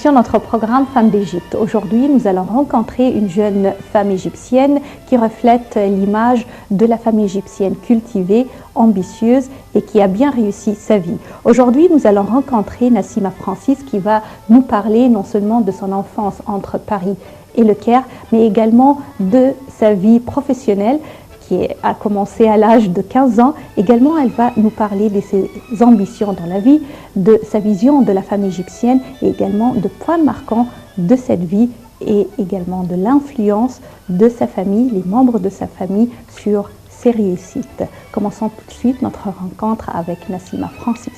édition de notre programme Femmes d'Égypte. Aujourd'hui, nous allons rencontrer une jeune femme égyptienne qui reflète l'image de la femme égyptienne cultivée, ambitieuse et qui a bien réussi sa vie. Aujourd'hui, nous allons rencontrer Nassima Francis qui va nous parler non seulement de son enfance entre Paris et le Caire, mais également de sa vie professionnelle qui a commencé à l'âge de 15 ans. Également, elle va nous parler de ses ambitions dans la vie, de sa vision de la femme égyptienne et également de points marquants de cette vie et également de l'influence de sa famille, les membres de sa famille sur ses réussites. Commençons tout de suite notre rencontre avec Nassima Francis.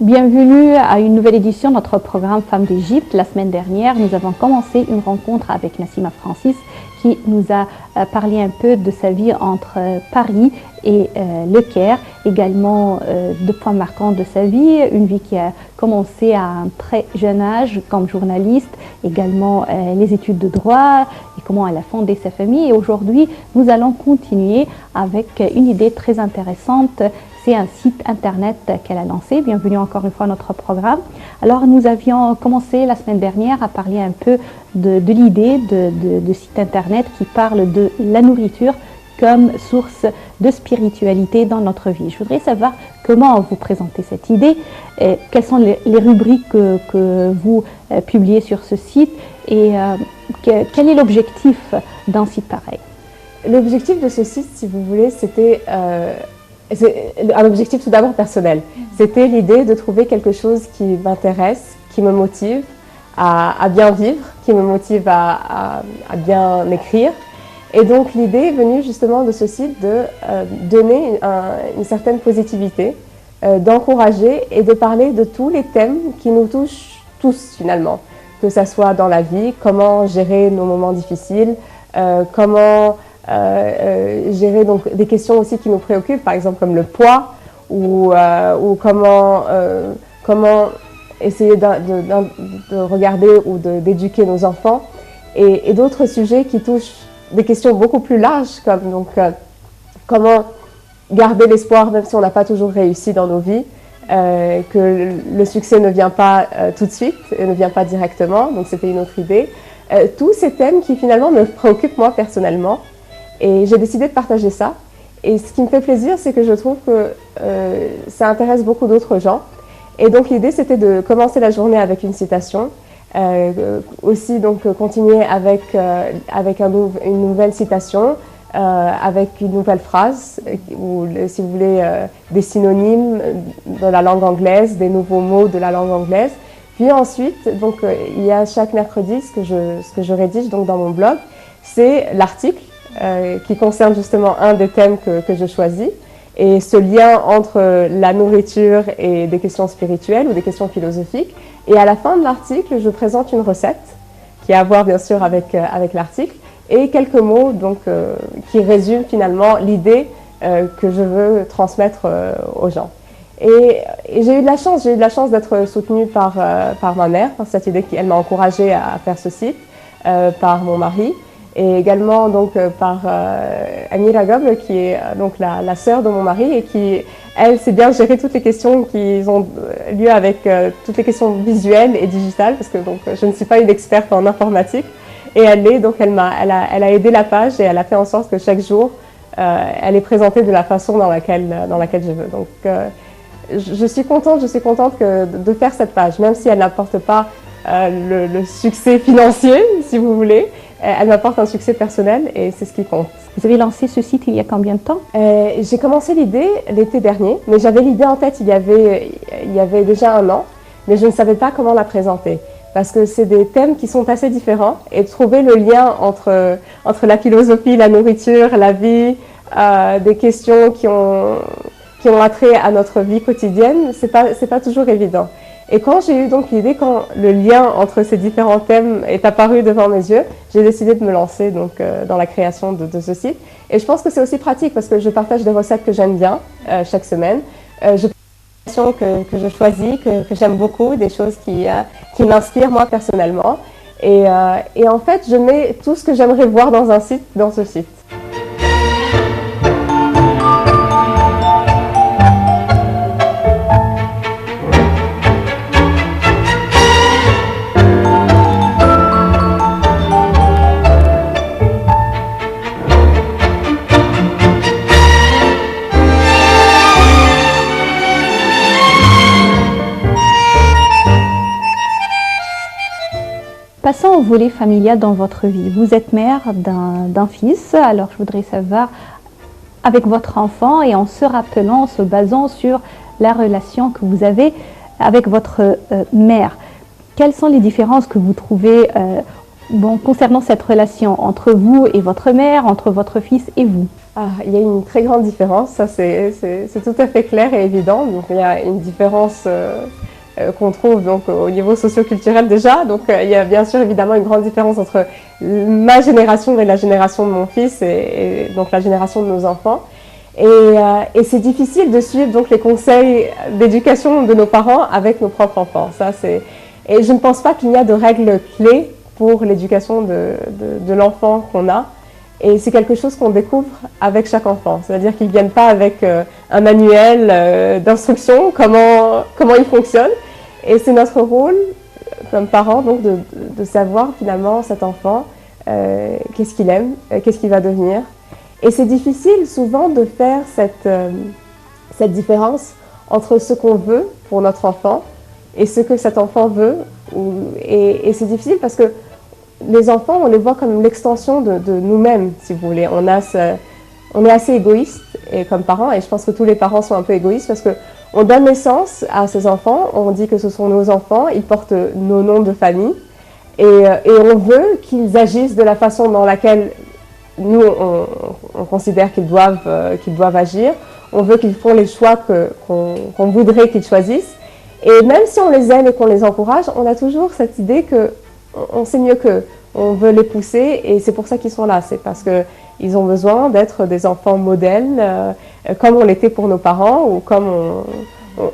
Bienvenue à une nouvelle édition de notre programme Femmes d'Égypte. La semaine dernière, nous avons commencé une rencontre avec Nassima Francis qui nous a parlé un peu de sa vie entre Paris et le Caire, également de points marquants de sa vie, une vie qui a commencé à un très jeune âge comme journaliste, également les études de droit et comment elle a fondé sa famille. Et aujourd'hui, nous allons continuer avec une idée très intéressante. C'est un site internet qu'elle a lancé. Bienvenue encore une fois à notre programme. Alors nous avions commencé la semaine dernière à parler un peu de l'idée de site internet qui parle de la nourriture comme source de spiritualité dans notre vie. Je voudrais savoir comment vous présentez cette idée, quelles sont les rubriques que vous publiez sur ce site et quel est l'objectif d'un site pareil? L'objectif de ce site, si vous voulez, c'était un objectif tout d'abord personnel. C'était l'idée de trouver quelque chose qui m'intéresse, qui me motive à bien vivre, qui me motive à bien écrire. Et donc l'idée est venue justement de ce site de donner une certaine positivité, d'encourager et de parler de tous les thèmes qui nous touchent tous finalement. Que ça soit dans la vie, comment gérer nos moments difficiles, comment gérer donc des questions aussi qui nous préoccupent, par exemple comme le poids ou comment essayer de regarder ou d'éduquer nos enfants et d'autres sujets qui touchent des questions beaucoup plus larges comme donc comment garder l'espoir même si on n'a pas toujours réussi dans nos vies, que le succès ne vient pas tout de suite et ne vient pas directement, donc c'était une autre idée. Tous ces thèmes qui finalement me préoccupent moi personnellement. Et j'ai décidé de partager ça. Et ce qui me fait plaisir, c'est que je trouve que ça intéresse beaucoup d'autres gens. Et donc l'idée, c'était de commencer la journée avec une citation. Aussi donc continuer avec une nouvelle citation, avec une nouvelle phrase, ou si vous voulez des synonymes de la langue anglaise, des nouveaux mots de la langue anglaise. Puis ensuite, donc il y a chaque mercredi ce que je rédige donc dans mon blog, c'est l'article qui concerne justement un des thèmes que je choisis et ce lien entre la nourriture et des questions spirituelles ou des questions philosophiques. Et à la fin de l'article, je présente une recette qui a à voir bien sûr avec l'article et quelques mots donc, qui résument finalement l'idée que je veux transmettre aux gens. Et j'ai eu de la chance d'être soutenue par ma mère, par cette idée qu'elle m'a encouragée à faire ce site, par mon mari, et également donc par Amira Goble qui est donc la sœur de mon mari et qui, elle, sait bien gérer toutes les questions qui ont lieu avec toutes les questions visuelles et digitales parce que donc je ne suis pas une experte en informatique et elle l'est, donc elle a aidé la page et elle a fait en sorte que chaque jour elle est présentée de la façon dans laquelle je veux. Donc je suis contente de faire cette page, même si elle n'apporte pas le succès financier, si vous voulez. Elle m'apporte un succès personnel et c'est ce qui compte. Vous avez lancé ce site il y a combien de temps? J'ai commencé l'idée l'été dernier, mais j'avais l'idée en tête il y avait déjà un an, mais je ne savais pas comment la présenter. Parce que c'est des thèmes qui sont assez différents et trouver le lien entre la philosophie, la nourriture, la vie, des questions qui ont attrait à notre vie quotidienne, c'est pas toujours évident. Et quand j'ai eu donc l'idée, quand le lien entre ces différents thèmes est apparu devant mes yeux, j'ai décidé de me lancer donc, dans la création de ce site. Et je pense que c'est aussi pratique parce que je partage des recettes que j'aime bien chaque semaine. Je que je choisis, que j'aime beaucoup, des choses qui m'inspirent moi personnellement. Et en fait, je mets tout ce que j'aimerais voir dans un site, dans ce site. Passons au volet familial dans votre vie. Vous êtes mère d'un fils, alors je voudrais savoir, avec votre enfant et en se rappelant, en se basant sur la relation que vous avez avec votre mère, quelles sont les différences que vous trouvez concernant cette relation entre vous et votre mère, entre votre fils et vous? Il y a une très grande différence, ça c'est tout à fait clair et évident. Donc, il y a une différence qu'on trouve donc, au niveau socio-culturel déjà. Donc il y a bien sûr évidemment une grande différence entre ma génération et la génération de mon fils et donc la génération de nos enfants. Et c'est difficile de suivre donc, les conseils d'éducation de nos parents avec nos propres enfants. Et je ne pense pas qu'il y a de règles clés pour l'éducation de l'enfant qu'on a. Et c'est quelque chose qu'on découvre avec chaque enfant. C'est-à-dire qu'ils ne viennent pas avec un manuel d'instruction, comment ils fonctionnent. Et c'est notre rôle, comme parents, donc, de savoir finalement cet enfant, qu'est-ce qu'il aime, qu'est-ce qu'il va devenir. Et c'est difficile souvent de faire cette différence entre ce qu'on veut pour notre enfant et ce que cet enfant veut. Et c'est difficile parce que les enfants, on les voit comme l'extension de nous-mêmes, si vous voulez. On est assez égoïste et comme parents, et je pense que tous les parents sont un peu égoïstes parce qu'on donne naissance à ces enfants, on dit que ce sont nos enfants, ils portent nos noms de famille, et on veut qu'ils agissent de la façon dans laquelle nous, on considère qu'ils doivent agir. On veut qu'ils font les choix qu'on voudrait qu'ils choisissent. Et même si on les aime et qu'on les encourage, on a toujours cette idée qu'on sait mieux qu'eux. On veut les pousser et c'est pour ça qu'ils sont là. C'est parce qu'ils ont besoin d'être des enfants modèles, comme on l'était pour nos parents ou comme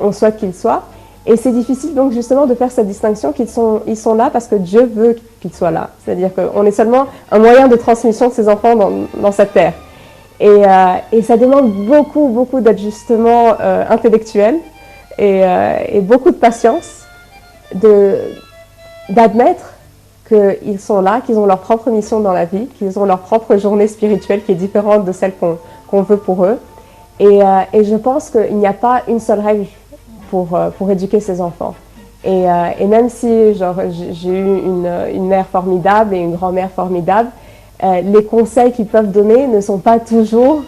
on souhaite qu'ils soient. Et c'est difficile donc justement de faire cette distinction qu'ils sont là parce que Dieu veut qu'ils soient là. C'est-à-dire qu'on est seulement un moyen de transmission de ces enfants dans cette terre. Et ça demande beaucoup d'ajustements intellectuels et beaucoup de patience d'admettre qu'ils sont là, qu'ils ont leur propre mission dans la vie, qu'ils ont leur propre journée spirituelle qui est différente de celle qu'on veut pour eux. Et je pense qu'il n'y a pas une seule règle pour éduquer ses enfants. Et même si j'ai eu une mère formidable et une grand-mère formidable, les conseils qu'ils peuvent donner ne sont pas toujours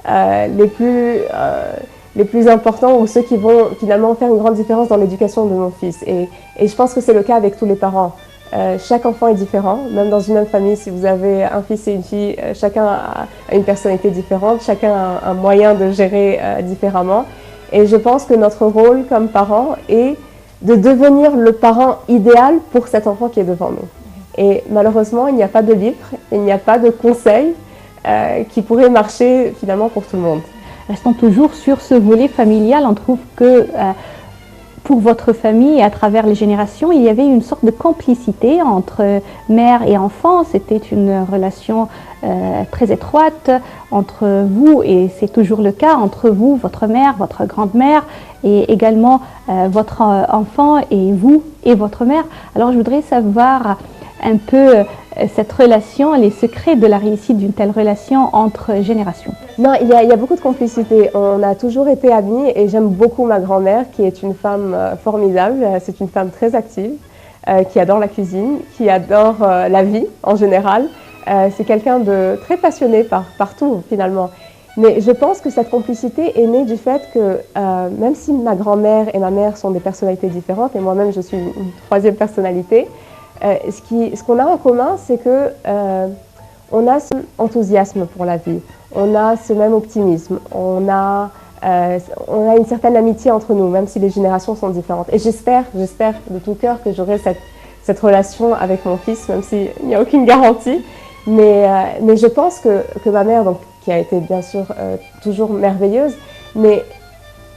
les plus importants ou ceux qui vont finalement faire une grande différence dans l'éducation de mon fils. Et je pense que c'est le cas avec tous les parents. Chaque enfant est différent, même dans une même famille, si vous avez un fils et une fille, chacun a une personnalité différente, chacun a un moyen de gérer différemment. Et je pense que notre rôle comme parents est de devenir le parent idéal pour cet enfant qui est devant nous. Et malheureusement, il n'y a pas de livre, il n'y a pas de conseils qui pourraient marcher finalement pour tout le monde. Restons toujours sur ce volet familial. On trouve que pour votre famille et à travers les générations, il y avait une sorte de complicité entre mère et enfant. C'était une relation très étroite entre vous, et c'est toujours le cas entre vous, votre mère, votre grand-mère, et également votre enfant et vous et votre mère. Alors je voudrais savoir un peu cette relation, les secrets de la réussite d'une telle relation entre générations. Non, il y a beaucoup de complicité. On a toujours été amis et j'aime beaucoup ma grand-mère qui est une femme formidable. C'est une femme très active, qui adore la cuisine, qui adore la vie en général. C'est quelqu'un de très passionné par tout finalement. Mais je pense que cette complicité est née du fait que même si ma grand-mère et ma mère sont des personnalités différentes et moi-même je suis une troisième personnalité, ce qu'on a en commun, c'est que on a ce enthousiasme pour la vie, on a ce même optimisme, on a On a une certaine amitié entre nous, même si les générations sont différentes. Et j'espère de tout cœur que j'aurai cette relation avec mon fils, même s'il n'y a aucune garantie. Mais je pense que ma mère, donc, qui a été bien sûr toujours merveilleuse, mais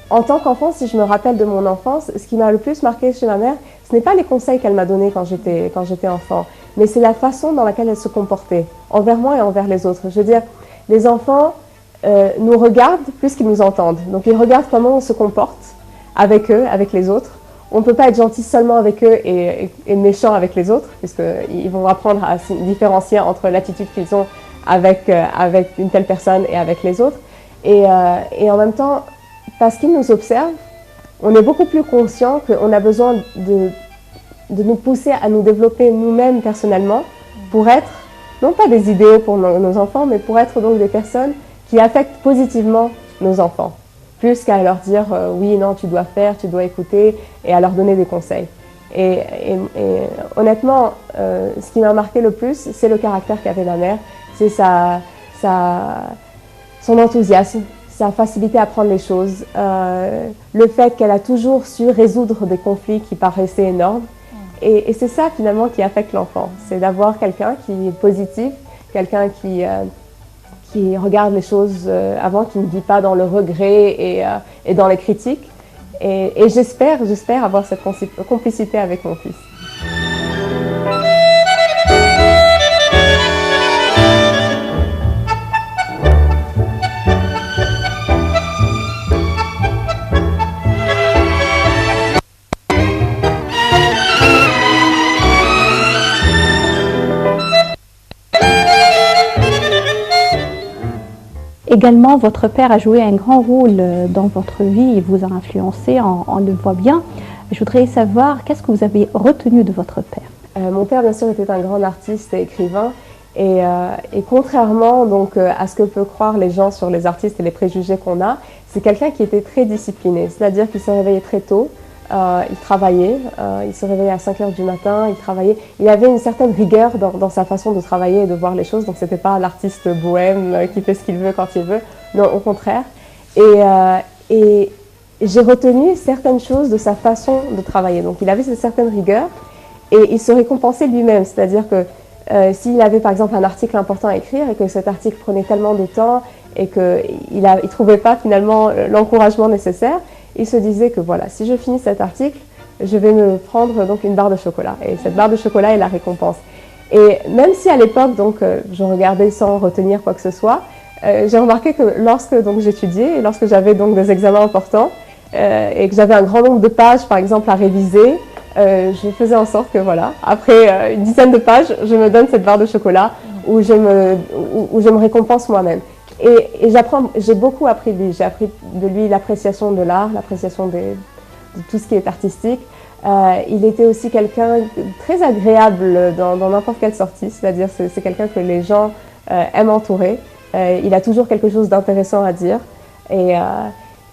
en tant qu'enfant, si je me rappelle de mon enfance, ce qui m'a le plus marqué chez ma mère, ce n'est pas les conseils qu'elle m'a donnés quand j'étais enfant, mais c'est la façon dans laquelle elle se comportait, envers moi et envers les autres. Je veux dire, les enfants nous regardent plus qu'ils nous entendent. Donc ils regardent comment on se comporte avec eux, avec les autres. On ne peut pas être gentil seulement avec eux et méchant avec les autres, puisqu'ils vont apprendre à se différencier entre l'attitude qu'ils ont avec une telle personne et avec les autres. Et en même temps, parce qu'ils nous observent, on est beaucoup plus conscient qu'on a besoin de nous pousser à nous développer nous-mêmes personnellement pour être, non pas des idéaux pour nos enfants, mais pour être donc des personnes qui affectent positivement nos enfants, plus qu'à leur dire oui, non, tu dois faire, tu dois écouter, et à leur donner des conseils. Et honnêtement, ce qui m'a marqué le plus, c'est le caractère qu'avait ma mère, c'est son enthousiasme, sa facilité à prendre les choses, le fait qu'elle a toujours su résoudre des conflits qui paraissaient énormes. Et c'est ça finalement qui affecte l'enfant, c'est d'avoir quelqu'un qui est positif, quelqu'un qui regarde les choses avant, qui ne vit pas dans le regret et dans les critiques. Et j'espère avoir cette complicité avec mon fils. Également, votre père a joué un grand rôle dans votre vie, il vous a influencé, on le voit bien. Je voudrais savoir, qu'est-ce que vous avez retenu de votre père? Mon père, bien sûr, était un grand artiste et écrivain. Et contrairement donc, à ce que peuvent croire les gens sur les artistes et les préjugés qu'on a, c'est quelqu'un qui était très discipliné. C'est-à-dire qu'il se réveillait très tôt, il travaillait, il se réveillait à 5 heures du matin, il travaillait. Il avait une certaine rigueur dans sa façon de travailler et de voir les choses, donc c'était pas l'artiste bohème qui fait ce qu'il veut quand il veut, non, au contraire. Et j'ai retenu certaines choses de sa façon de travailler. Donc il avait cette certaine rigueur et il se récompensait lui-même, c'est-à-dire que s'il avait par exemple un article important à écrire et que cet article prenait tellement de temps et qu'il ne trouvait pas finalement l'encouragement nécessaire, il se disait que voilà, si je finis cet article, je vais me prendre donc une barre de chocolat. Et cette barre de chocolat est la récompense. Et même si à l'époque, donc, je regardais sans retenir quoi que ce soit, j'ai remarqué que lorsque j'étudiais, et lorsque j'avais donc des examens importants, et que j'avais un grand nombre de pages, par exemple, à réviser, je faisais en sorte que voilà, après une dizaine de pages, je me donne cette barre de chocolat où je me récompense moi-même. Et j'ai beaucoup appris de lui. J'ai appris de lui l'appréciation de l'art, l'appréciation de tout ce qui est artistique. Il était aussi quelqu'un très agréable dans n'importe quelle sortie, c'est-à-dire c'est quelqu'un que les gens aiment entourer. Il a toujours quelque chose d'intéressant à dire et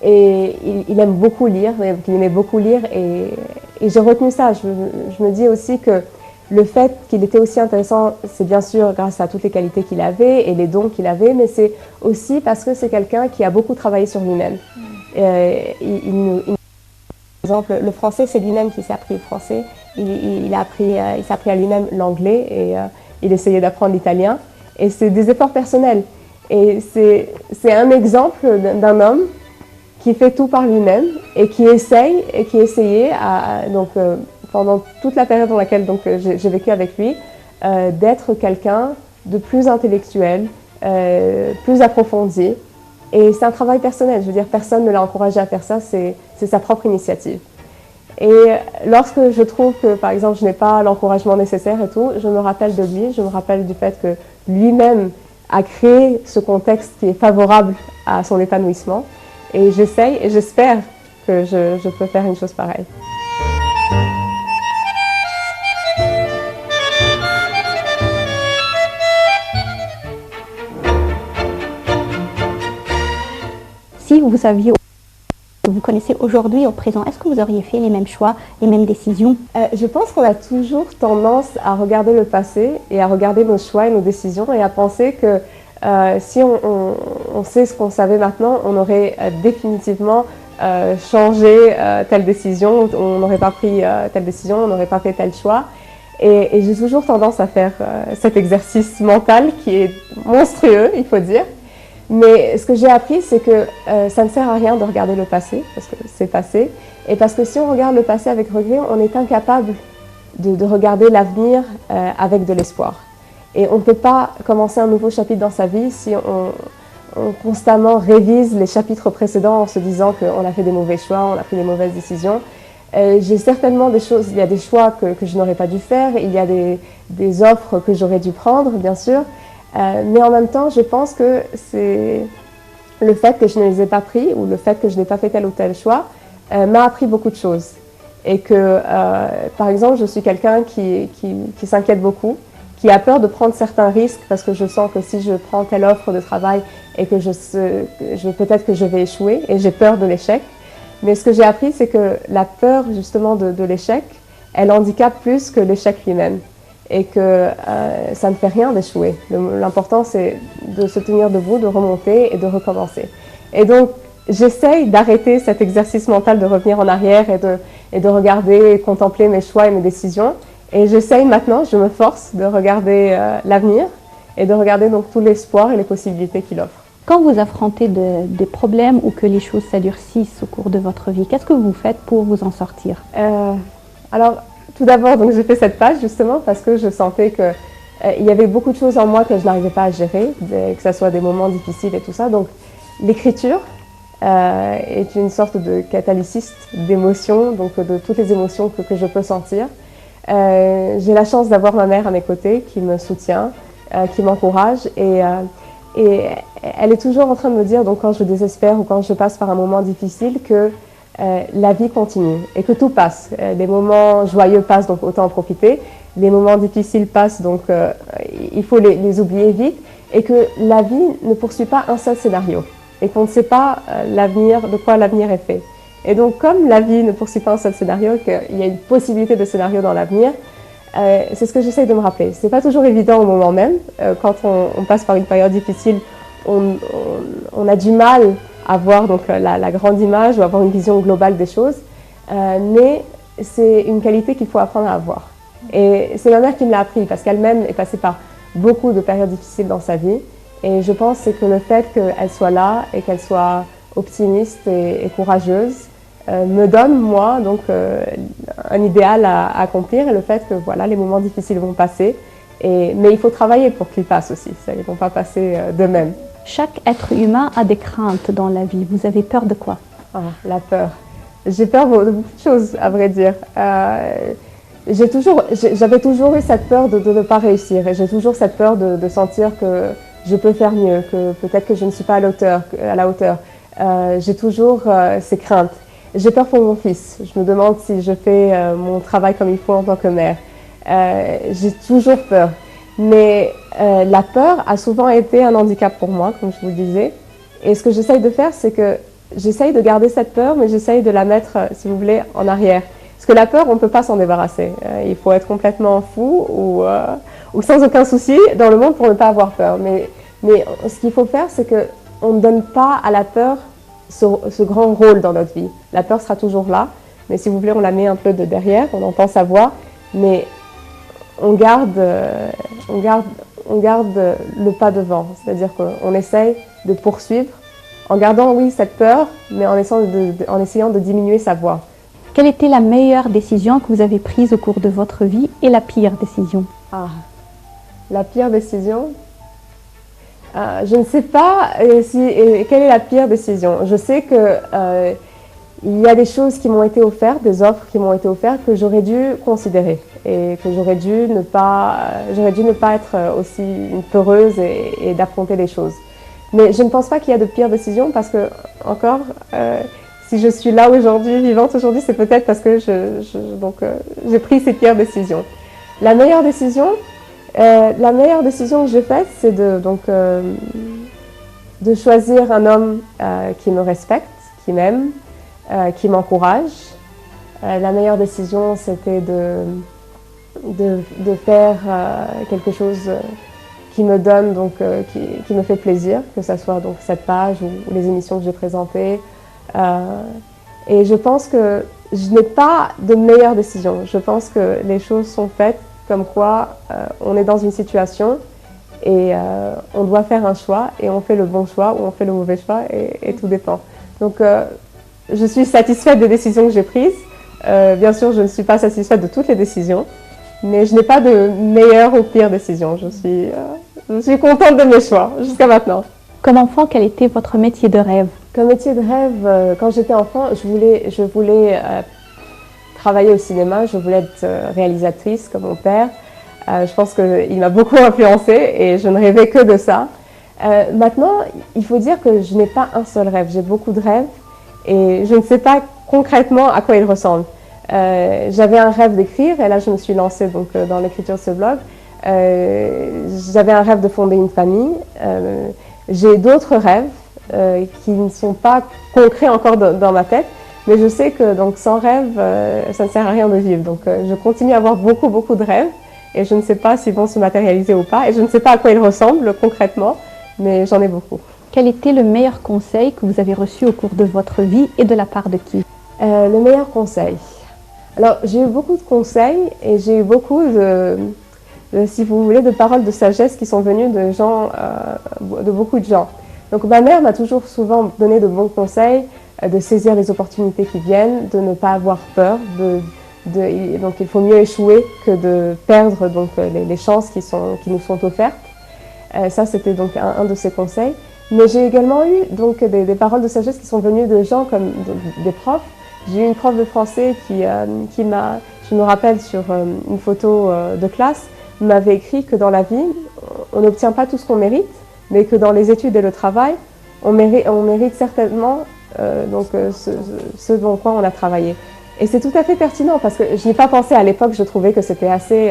il aime beaucoup lire, il aimait beaucoup lire et j'ai retenu ça. Je me dis aussi que le fait qu'il était aussi intéressant, c'est bien sûr grâce à toutes les qualités qu'il avait et les dons qu'il avait, mais c'est aussi parce que c'est quelqu'un qui a beaucoup travaillé sur lui-même. Par exemple, le français, c'est lui-même qui s'est appris le français. Il s'est appris à lui-même l'anglais et il essayait d'apprendre l'italien. Et c'est des efforts personnels. Et c'est un exemple d'un homme qui fait tout par lui-même et qui essaye et qui essayait pendant toute la période dans laquelle j'ai vécu avec lui, d'être quelqu'un de plus intellectuel, plus approfondi. Et c'est un travail personnel, je veux dire, personne ne l'a encouragé à faire ça, c'est sa propre initiative. Et lorsque je trouve que, par exemple, je n'ai pas l'encouragement nécessaire et tout, je me rappelle de lui, je me rappelle du fait que lui-même a créé ce contexte qui est favorable à son épanouissement. Et j'essaye et j'espère que je peux faire une chose pareille. Si vous saviez que vous connaissez aujourd'hui au présent, est-ce que vous auriez fait les mêmes choix, les mêmes décisions? Je pense qu'on a toujours tendance à regarder le passé et à regarder nos choix et nos décisions et à penser que Si on sait ce qu'on savait maintenant, on aurait définitivement changé telle décision, on n'aurait pas pris telle décision, on n'aurait pas fait tel choix. Et j'ai toujours tendance à faire cet exercice mental qui est monstrueux, il faut dire. Mais ce que j'ai appris, c'est que ça ne sert à rien de regarder le passé, parce que c'est passé. Et parce que si on regarde le passé avec regret, on est incapable de regarder l'avenir avec de l'espoir. Et on ne peut pas commencer un nouveau chapitre dans sa vie si on constamment révise les chapitres précédents en se disant qu'on a fait des mauvais choix, on a pris des mauvaises décisions. J'ai certainement des choses, il y a des choix que je n'aurais pas dû faire, il y a des offres que j'aurais dû prendre, bien sûr. Mais en même temps, je pense que c'est le fait que je ne les ai pas pris ou le fait que je n'ai pas fait tel ou tel choix m'a appris beaucoup de choses. Et que, par exemple, je suis quelqu'un qui s'inquiète beaucoup, qui a peur de prendre certains risques parce que je sens que si je prends telle offre de travail et que peut-être que je vais échouer et j'ai peur de l'échec. Mais ce que j'ai appris, c'est que la peur justement de l'échec, elle handicape plus que l'échec lui-même. Et que ça ne fait rien d'échouer. L'important, c'est de se tenir debout, de remonter et de recommencer. Et donc, j'essaye d'arrêter cet exercice mental de revenir en arrière et de regarder et contempler mes choix et mes décisions. Et j'essaye maintenant, je me force de regarder l'avenir et de regarder donc tout l'espoir et les possibilités qu'il offre. Quand vous affrontez des problèmes ou que les choses s'adoucissent au cours de votre vie, qu'est-ce que vous faites pour vous en sortir? Alors, tout d'abord, donc j'ai fait cette page justement parce que je sentais que il y avait beaucoup de choses en moi que je n'arrivais pas à gérer, que ce soit des moments difficiles et tout ça. Donc, l'écriture est une sorte de catalysiste d'émotions, donc de toutes les émotions que je peux sentir. J'ai la chance d'avoir ma mère à mes côtés qui me soutient, qui m'encourage et elle est toujours en train de me dire, donc quand je désespère ou quand je passe par un moment difficile, que la vie continue et que tout passe. Les moments joyeux passent, donc autant en profiter. Les moments difficiles passent, donc il faut les oublier vite. Et que la vie ne poursuit pas un seul scénario et qu'on ne sait pas l'avenir, de quoi l'avenir est fait. Et donc comme la vie ne poursuit pas un seul scénario, qu'il y a une possibilité de scénario dans l'avenir, c'est ce que j'essaye de me rappeler. C'est pas toujours évident au moment même. Quand on passe par une période difficile, on a du mal à voir donc, la grande image ou avoir une vision globale des choses. Mais c'est une qualité qu'il faut apprendre à avoir. Et c'est ma mère qui me l'a appris parce qu'elle-même est passée par beaucoup de périodes difficiles dans sa vie. Et je pense que le fait qu'elle soit là et qu'elle soit optimiste et courageuse me donne, moi, donc, un idéal à accomplir et le fait que voilà, les moments difficiles vont passer. Mais il faut travailler pour qu'ils passent aussi, ils ne vont pas passer d'eux-mêmes. Chaque être humain a des craintes dans la vie. Vous avez peur de quoi? La peur. J'ai peur de beaucoup de choses, à vrai dire. J'avais toujours eu cette peur de ne pas réussir et j'ai toujours cette peur de sentir que je peux faire mieux, que peut-être que je ne suis pas à la hauteur. J'ai toujours ces craintes. J'ai peur pour mon fils. Je me demande si je fais mon travail comme il faut en tant que mère. J'ai toujours peur. Mais la peur a souvent été un handicap pour moi, comme je vous le disais. Et ce que j'essaye de faire, c'est que j'essaye de garder cette peur, mais j'essaye de la mettre, si vous voulez, en arrière. Parce que la peur, on ne peut pas s'en débarrasser. Il faut être complètement fou ou sans aucun souci dans le monde pour ne pas avoir peur. Mais ce qu'il faut faire, c'est qu'on ne donne pas à la peur ce grand rôle dans notre vie. La peur sera toujours là, mais si vous voulez, on la met un peu de derrière, on entend sa voix, mais on garde le pas devant. C'est-à-dire qu'on essaye de poursuivre en gardant, oui, cette peur, mais en essayant de diminuer sa voix. Quelle était la meilleure décision que vous avez prise au cours de votre vie et la pire décision? La pire décision? Je ne sais pas quelle est la pire décision. Je sais qu'il y a des choses qui m'ont été offertes, des offres qui m'ont été offertes que j'aurais dû considérer et que j'aurais dû ne pas être aussi une peureuse et d'affronter les choses. Mais je ne pense pas qu'il y a de pire décision parce que, encore, si je suis là aujourd'hui, vivante aujourd'hui, c'est peut-être parce que j'ai pris ces pires décisions. La meilleure décision que j'ai faite, c'est de choisir un homme qui me respecte, qui m'aime, qui m'encourage. La meilleure décision, c'était de faire quelque chose qui me donne, donc, qui me fait plaisir, que ce soit donc, cette page ou les émissions que j'ai présentées. Et je pense que je n'ai pas de meilleure décision. Je pense que les choses sont faites comme quoi on est dans une situation et on doit faire un choix et on fait le bon choix ou on fait le mauvais choix et tout dépend. Donc je suis satisfaite des décisions que j'ai prises. Bien sûr, je ne suis pas satisfaite de toutes les décisions, mais je n'ai pas de meilleure ou pire décision. Je suis contente de mes choix jusqu'à maintenant. Comme enfant, quel était votre métier de rêve? Comme métier de rêve, quand j'étais enfant, je voulais travailler au cinéma, je voulais être réalisatrice comme mon père. Je pense qu'il m'a beaucoup influencée et je ne rêvais que de ça. Maintenant, il faut dire que je n'ai pas un seul rêve, j'ai beaucoup de rêves et je ne sais pas concrètement à quoi ils ressemblent. J'avais un rêve d'écrire et là je me suis lancée donc, dans l'écriture de ce blog. J'avais un rêve de fonder une famille. J'ai d'autres rêves qui ne sont pas concrets encore dans ma tête, mais je sais que donc, sans rêve, ça ne sert à rien de vivre. Donc je continue à avoir beaucoup de rêves et je ne sais pas s'ils vont se matérialiser ou pas et je ne sais pas à quoi ils ressemblent concrètement, mais j'en ai beaucoup. Quel était le meilleur conseil que vous avez reçu au cours de votre vie et de la part de qui? Le meilleur conseil. Alors j'ai eu beaucoup de conseils et j'ai eu beaucoup si vous voulez, de paroles de sagesse qui sont venues de gens, de beaucoup de gens. Donc ma mère m'a toujours souvent donné de bons conseils, de saisir les opportunités qui viennent, de ne pas avoir peur, donc il faut mieux échouer que de perdre donc, les chances qui nous sont offertes. Ça c'était donc un de ses conseils. Mais j'ai également eu donc, des paroles de sagesse qui sont venues de gens comme des profs. J'ai eu une prof de français qui m'a, je me rappelle sur une photo de classe, m'avait écrit que dans la vie, on n'obtient pas tout ce qu'on mérite, mais que dans les études et le travail, on mérite certainement ce dont quoi on a travaillé. Et c'est tout à fait pertinent parce que je n'y ai pas pensé à l'époque, je trouvais que c'était assez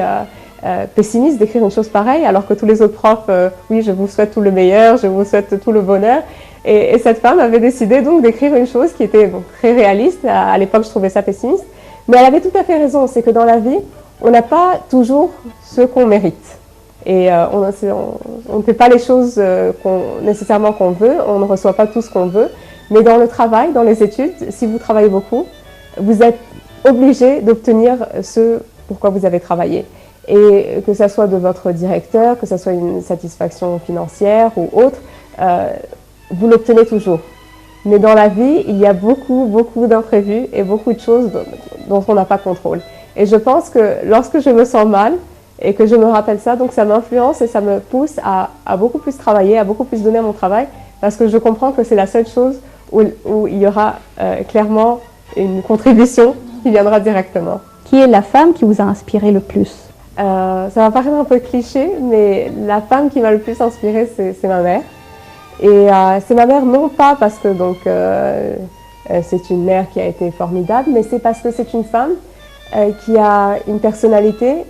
pessimiste d'écrire une chose pareille, alors que tous les autres profs, oui, je vous souhaite tout le meilleur, je vous souhaite tout le bonheur. Et cette femme avait décidé donc d'écrire une chose qui était donc, très réaliste. À l'époque, je trouvais ça pessimiste. Mais elle avait tout à fait raison, c'est que dans la vie, on n'a pas toujours ce qu'on mérite. Et on ne fait pas les choses nécessairement qu'on veut, on ne reçoit pas tout ce qu'on veut. Mais dans le travail, dans les études, si vous travaillez beaucoup, vous êtes obligé d'obtenir ce pourquoi vous avez travaillé. Et que ce soit de votre directeur, que ce soit une satisfaction financière ou autre, vous l'obtenez toujours. Mais dans la vie, il y a beaucoup d'imprévus et beaucoup de choses dont on n'a pas contrôle. Et je pense que lorsque je me sens mal et que je me rappelle ça, donc ça m'influence et ça me pousse à beaucoup plus travailler, à beaucoup plus donner à mon travail, parce que je comprends que c'est la seule chose où il y aura clairement une contribution qui viendra directement. Qui est la femme qui vous a inspiré le plus? Ça va paraître un peu cliché, mais la femme qui m'a le plus inspirée, c'est ma mère. Et c'est ma mère non pas parce que donc c'est une mère qui a été formidable, mais c'est parce que c'est une femme qui a une personnalité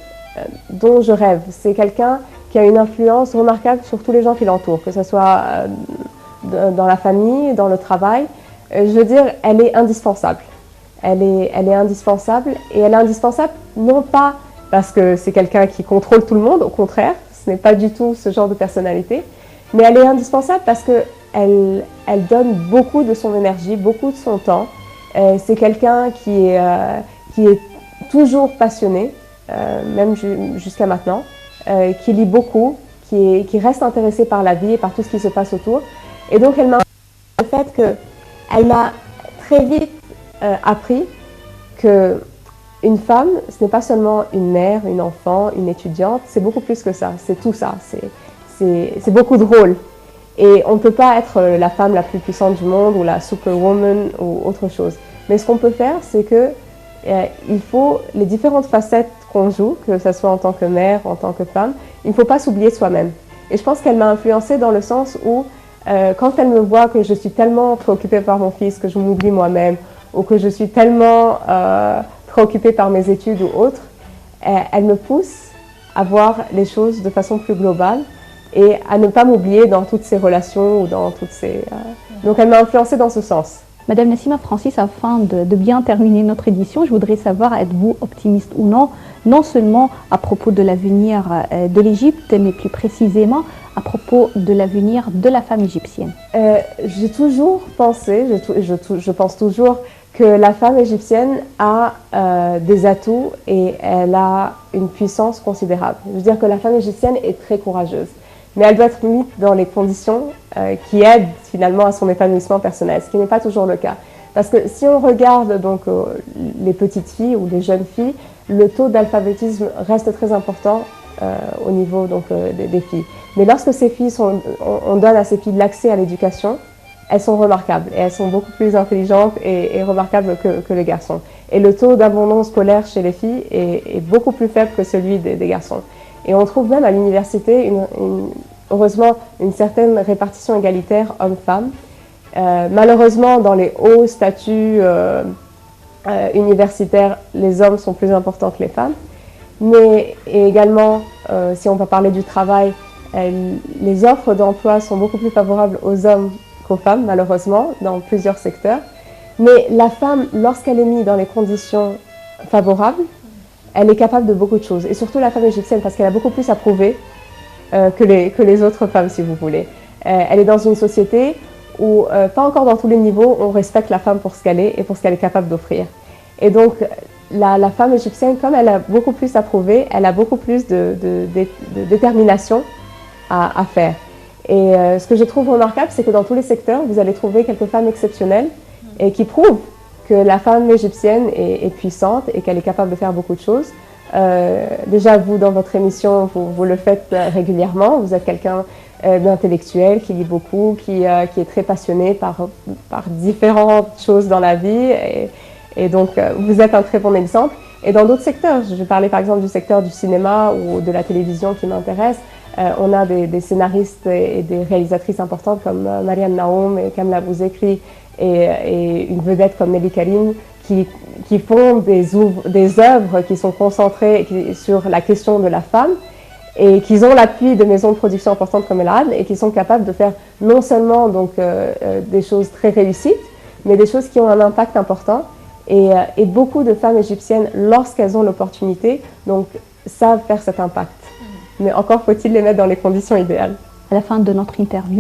dont je rêve. C'est quelqu'un qui a une influence remarquable sur tous les gens qui l'entourent, que ce soit dans la famille, dans le travail. Je veux dire, elle est indispensable. Elle est indispensable et elle est indispensable non pas parce que c'est quelqu'un qui contrôle tout le monde, au contraire, ce n'est pas du tout ce genre de personnalité, mais elle est indispensable parce qu'elle donne beaucoup de son énergie, beaucoup de son temps. C'est quelqu'un qui est toujours passionné, même jusqu'à maintenant, qui lit beaucoup, qui reste intéressé par la vie et par tout ce qui se passe autour. Et donc elle m'a le fait qu'elle m'a très vite appris qu'une femme, ce n'est pas seulement une mère, une enfant, une étudiante, c'est beaucoup plus que ça, c'est tout ça, c'est beaucoup de rôles. Et on ne peut pas être la femme la plus puissante du monde ou la superwoman ou autre chose. Mais ce qu'on peut faire, c'est que il faut les différentes facettes qu'on joue, que ce soit en tant que mère, en tant que femme, il ne faut pas s'oublier soi-même. Et je pense qu'elle m'a influencée dans le sens où quand elle me voit que je suis tellement préoccupée par mon fils, que je m'oublie moi-même, ou que je suis tellement préoccupée par mes études ou autres, elle me pousse à voir les choses de façon plus globale et à ne pas m'oublier dans toutes ces relations ou dans toutes ces... Donc elle m'a influencée dans ce sens. Madame Nassima Francis, afin de bien terminer notre édition, je voudrais savoir, êtes-vous optimiste ou non, non seulement à propos de l'avenir de l'Égypte, mais plus précisément à propos de l'avenir de la femme égyptienne? J'ai toujours pensé, je pense toujours que la femme égyptienne a des atouts et elle a une puissance considérable. Je veux dire que la femme égyptienne est très courageuse, mais elle doit être mise dans les conditions qui aident finalement à son épanouissement personnel, ce qui n'est pas toujours le cas. Parce que si on regarde donc les petites filles ou les jeunes filles, le taux d'alphabétisme reste très important au niveau donc, des filles. Mais lorsque ces filles on donne à ces filles l'accès à l'éducation, elles sont remarquables et elles sont beaucoup plus intelligentes et remarquables que les garçons. Et le taux d'abandon scolaire chez les filles est beaucoup plus faible que celui des garçons. Et on trouve même à l'université, heureusement, une certaine répartition égalitaire homme-femme. Malheureusement, dans les hauts statuts universitaires, les hommes sont plus importants que les femmes. Mais également, si on va parler du travail, les offres d'emploi sont beaucoup plus favorables aux hommes qu'aux femmes, malheureusement, dans plusieurs secteurs. Mais la femme, lorsqu'elle est mise dans les conditions favorables, elle est capable de beaucoup de choses. Et surtout la femme égyptienne, parce qu'elle a beaucoup plus à prouver que les autres femmes, si vous voulez. Elle est dans une société où, pas encore dans tous les niveaux, on respecte la femme pour ce qu'elle est et pour ce qu'elle est capable d'offrir. Et donc, la femme égyptienne, comme elle a beaucoup plus à prouver, elle a beaucoup plus de détermination à faire. Et ce que je trouve remarquable, c'est que dans tous les secteurs, vous allez trouver quelques femmes exceptionnelles et qui prouvent que la femme égyptienne est puissante et qu'elle est capable de faire beaucoup de choses. Déjà, vous, dans votre émission, vous le faites régulièrement. Vous êtes quelqu'un d'intellectuel, qui lit beaucoup, qui est très passionné par différentes choses dans la vie. Et donc, vous êtes un très bon exemple. Et dans d'autres secteurs, je vais parler par exemple du secteur du cinéma ou de la télévision qui m'intéresse. On a des scénaristes et des réalisatrices importantes comme Mariam Naoum et Kamla Bouzekri et une vedette comme Nelly Karim qui font des œuvres qui sont concentrées sur la question de la femme et qui ont l'appui de maisons de production importantes comme El Ad et qui sont capables de faire non seulement donc, des choses très réussites, mais des choses qui ont un impact important. Et beaucoup de femmes égyptiennes, lorsqu'elles ont l'opportunité, donc savent faire cet impact. Mais encore faut-il les mettre dans les conditions idéales. À la fin de notre interview,